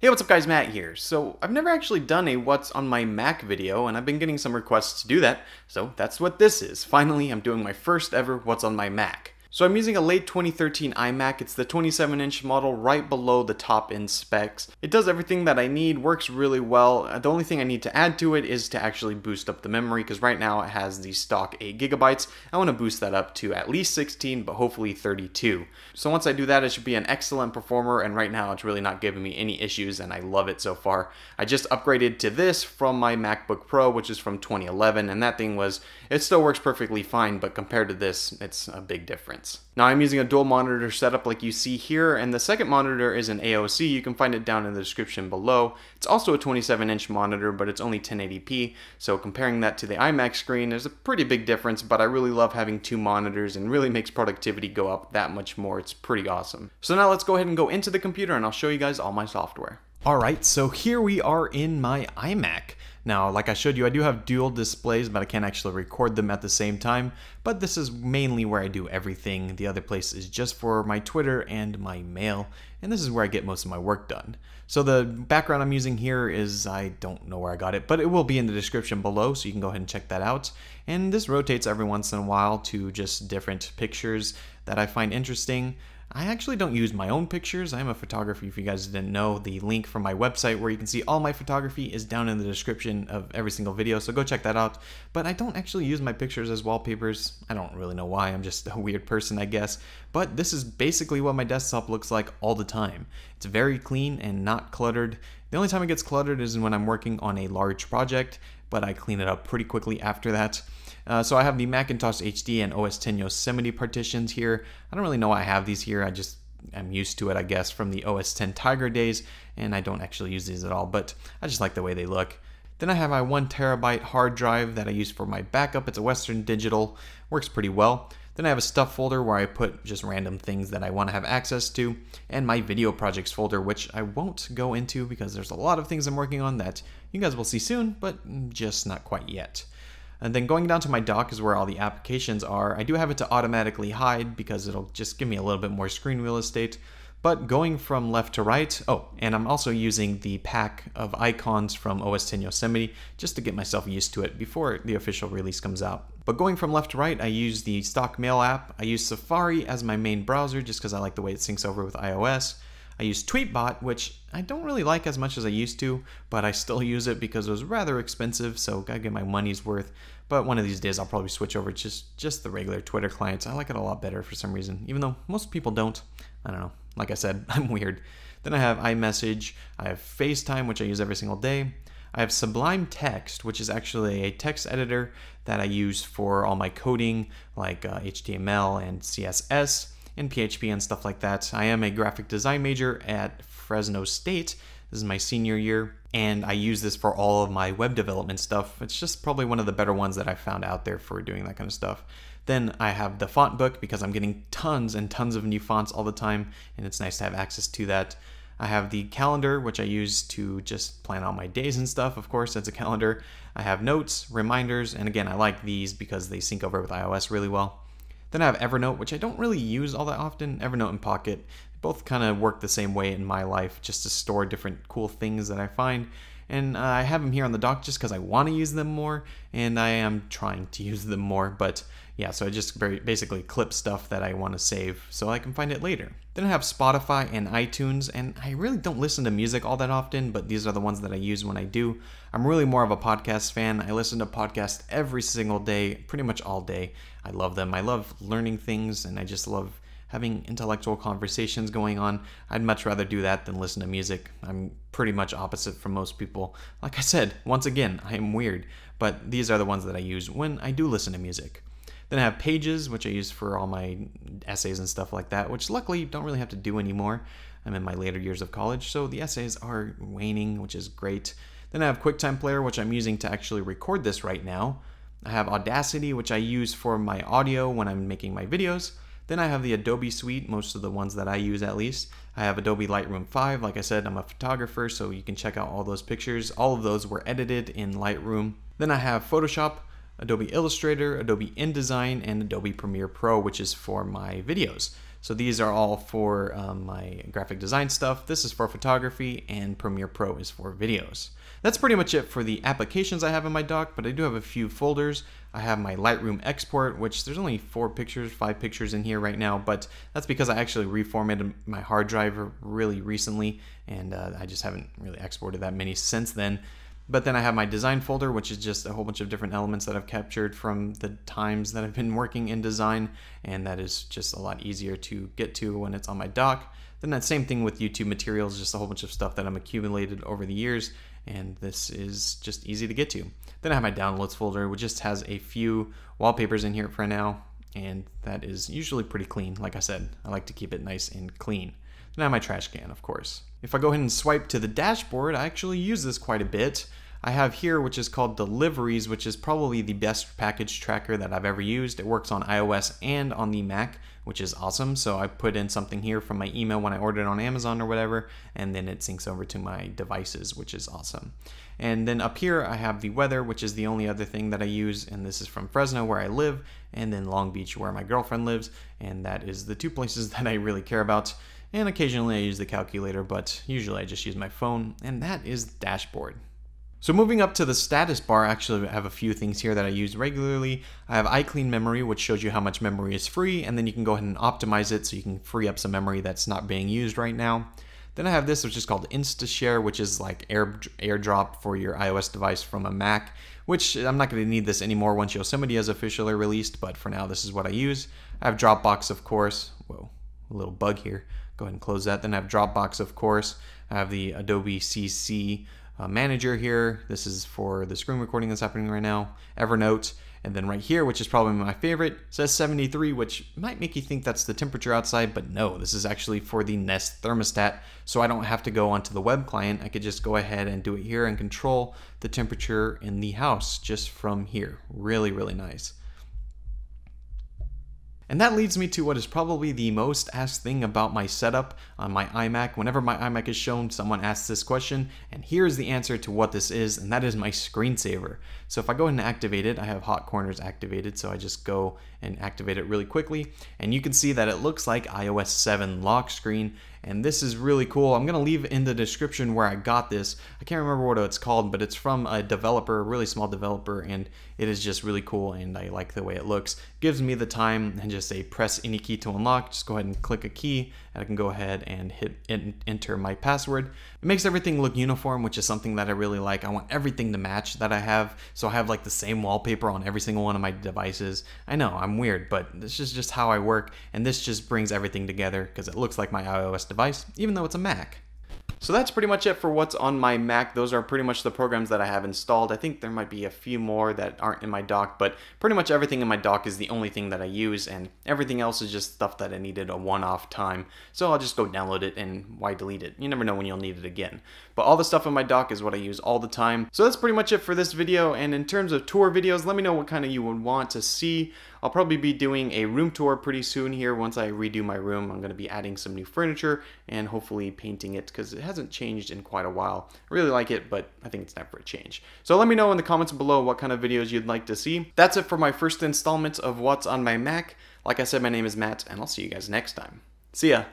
Hey, what's up guys, Matt here. So I've never actually done a what's on my Mac video, and I've been getting some requests to do that, so that's what this is. Finally, I'm doing my first ever what's on my Mac. So I'm using a late 2013 iMac. It's the 27-inch model right below the top end specs. It does everything that I need, works really well. The only thing I need to add to it is to actually boost up the memory, because right now it has the stock 8 gigabytes. I want to boost that up to at least 16, but hopefully 32. So once I do that, it should be an excellent performer, and right now it's really not giving me any issues, and I love it so far. I just upgraded to this from my MacBook Pro, which is from 2011, and that thing it still works perfectly fine, but compared to this, it's a big difference. Now I'm using a dual monitor setup like you see here, and the second monitor is an AOC. You can find it down in the description below. It's also a 27-inch monitor, but it's only 1080p, so comparing that to the iMac screen, there's a pretty big difference, but I really love having two monitors and really makes productivity go up that much more. It's pretty awesome. So now let's go ahead and go into the computer and I'll show you guys all my software. Alright, so here we are in my iMac. Now, like I showed you, I do have dual displays, but I can't actually record them at the same time. But this is mainly where I do everything. The other place is just for my Twitter and my mail, and this is where I get most of my work done. So the background I'm using here is, I don't know where I got it, but it will be in the description below, so you can go ahead and check that out. And this rotates every once in a while to just different pictures that I find interesting. I actually don't use my own pictures. I'm a photographer, if you guys didn't know. The link from my website where you can see all my photography is down in the description of every single video, so go check that out. But I don't actually use my pictures as wallpapers. I don't really know why, I'm just a weird person, I guess. But this is basically what my desktop looks like all the time. It's very clean and not cluttered. The only time it gets cluttered is when I'm working on a large project, but I clean it up pretty quickly after that. So I have the Macintosh HD and OS X Yosemite partitions here. I don't really know why I have these here. I'm used to it, I guess, from the OS X Tiger days, and I don't actually use these at all, but I just like the way they look. Then I have my 1 terabyte hard drive that I use for my backup. It's a Western Digital, works pretty well. Then I have a stuff folder where I put just random things that I want to have access to, and my video projects folder, which I won't go into because there's a lot of things I'm working on that you guys will see soon, but just not quite yet. And then going down to my dock is where all the applications are. I do have it to automatically hide because it'll just give me a little bit more screen real estate. But going from left to right, and I'm also using the pack of icons from OS X Yosemite just to get myself used to it before the official release comes out. But going from left to right, I use the stock mail app. I use Safari as my main browser just because I like the way it syncs over with iOS. I use Tweetbot, which I don't really like as much as I used to, but I still use it because it was rather expensive, so gotta get my money's worth. But one of these days I'll probably switch over to just the regular Twitter clients. I like it a lot better for some reason, even though most people don't. I don't know. Like I said, I'm weird. Then I have iMessage. I have FaceTime, which I use every single day. I have Sublime Text, which is actually a text editor that I use for all my coding, like HTML and CSS. And PHP and stuff like that. I am a graphic design major at Fresno State. This is my senior year, and I use this for all of my web development stuff. It's just probably one of the better ones that I found out there for doing that kind of stuff. Then I have the font book because I'm getting tons and tons of new fonts all the time, and it's nice to have access to that. I have the calendar, which I use to just plan out my days and stuff, of course, as a calendar. I have notes, reminders, and again, I like these because they sync over with iOS really well. Then I have Evernote, which I don't really use all that often. Evernote and Pocket both kind of work the same way in my life, just to store different cool things that I find. And I have them here on the dock just because I want to use them more, and I am trying to use them more. But yeah, so I just basically clip stuff that I want to save so I can find it later. Then I have Spotify and iTunes, and I really don't listen to music all that often, but these are the ones that I use when I do. I'm really more of a podcast fan. I listen to podcasts every single day, pretty much all day. I love them. I love learning things, and I just love having intellectual conversations going on. I'd much rather do that than listen to music. I'm pretty much opposite from most people. Like I said, once again, I am weird, but these are the ones that I use when I do listen to music. Then I have Pages, which I use for all my essays and stuff like that, which luckily don't really have to do anymore. I'm in my later years of college, so the essays are waning, which is great. Then I have QuickTime Player, which I'm using to actually record this right now. I have Audacity, which I use for my audio when I'm making my videos. Then I have the Adobe Suite, most of the ones that I use at least. I have Adobe Lightroom 5. Like I said, I'm a photographer, so you can check out all those pictures. All of those were edited in Lightroom. Then I have Photoshop, Adobe Illustrator, Adobe InDesign, and Adobe Premiere Pro, which is for my videos. So these are all for my graphic design stuff. This is for photography, and Premiere Pro is for videos. That's pretty much it for the applications I have in my dock, but I do have a few folders. I have my Lightroom export, which there's only 5 pictures in here right now, but that's because I actually reformatted my hard drive really recently, and I just haven't really exported that many since then. But then I have my design folder, which is just a whole bunch of different elements that I've captured from the times that I've been working in design, and that is just a lot easier to get to when it's on my dock. Then that same thing with YouTube materials, just a whole bunch of stuff that I'm accumulated over the years, and this is just easy to get to. Then I have my downloads folder, which just has a few wallpapers in here for now, and that is usually pretty clean. Like I said, I like to keep it nice and clean. Then I have my trash can, of course. If I go ahead and swipe to the dashboard, I actually use this quite a bit. I have here, which is called Deliveries, which is probably the best package tracker that I've ever used. It works on iOS and on the Mac, which is awesome. So I put in something here from my email when I ordered it on Amazon or whatever, and then it syncs over to my devices, which is awesome. And then up here, I have the weather, which is the only other thing that I use, and this is from Fresno, where I live, and then Long Beach, where my girlfriend lives, and that is the 2 places that I really care about. And occasionally I use the calculator, but usually I just use my phone, and that is dashboard. So moving up to the status bar, actually I have a few things here that I use regularly. I have iClean Memory, which shows you how much memory is free, and then you can go ahead and optimize it so you can free up some memory that's not being used right now. Then I have this, which is called InstaShare, which is like AirDrop for your iOS device from a Mac, which I'm not going to need this anymore once Yosemite is officially released, but for now this is what I use. I have Dropbox, of course. Whoa, a little bug here. Go ahead and close that. Then I have Dropbox, of course. I have the Adobe CC Manager here. This is for the screen recording that's happening right now. Evernote. And then right here, which is probably my favorite, says 73, which might make you think that's the temperature outside, but no, this is actually for the Nest thermostat, so I don't have to go onto the web client. I could just go ahead and do it here and control the temperature in the house just from here. Really, really nice. And that leads me to what is probably the most asked thing about my setup on my iMac. Whenever my iMac is shown, someone asks this question, and here's the answer to what this is, and that is my screensaver. So if I go ahead and activate it, I have hot corners activated, so I just go and activate it really quickly, and you can see that it looks like iOS 7 lock screen, and this is really cool. I'm gonna leave in the description where I got this. I can't remember what it's called, but it's from a developer, a really small developer, and it is just really cool, and I like the way it looks. Gives me the time and just say press any key to unlock. Just go ahead and click a key, and I can go ahead and hit enter my password. It makes everything look uniform, which is something that I really like. I want everything to match that I have, so I have like the same wallpaper on every single one of my devices. I know, I'm weird, but this is just how I work, and this just brings everything together because it looks like my iOS device, even though it's a Mac. So that's pretty much it for what's on my Mac. Those are pretty much the programs that I have installed. I think there might be a few more that aren't in my dock, but pretty much everything in my dock is the only thing that I use, and everything else is just stuff that I needed a one-off time. So I'll just go download it, and why delete it? You never know when you'll need it again. But all the stuff in my dock is what I use all the time. So that's pretty much it for this video, and in terms of tour videos, let me know what kind of you would want to see. I'll probably be doing a room tour pretty soon here. Once I redo my room, I'm going to be adding some new furniture and hopefully painting it because it hasn't changed in quite a while. I really like it, but I think it's time for a change. So let me know in the comments below what kind of videos you'd like to see. That's it for my first installment of What's on My Mac. Like I said, my name is Matt, and I'll see you guys next time. See ya!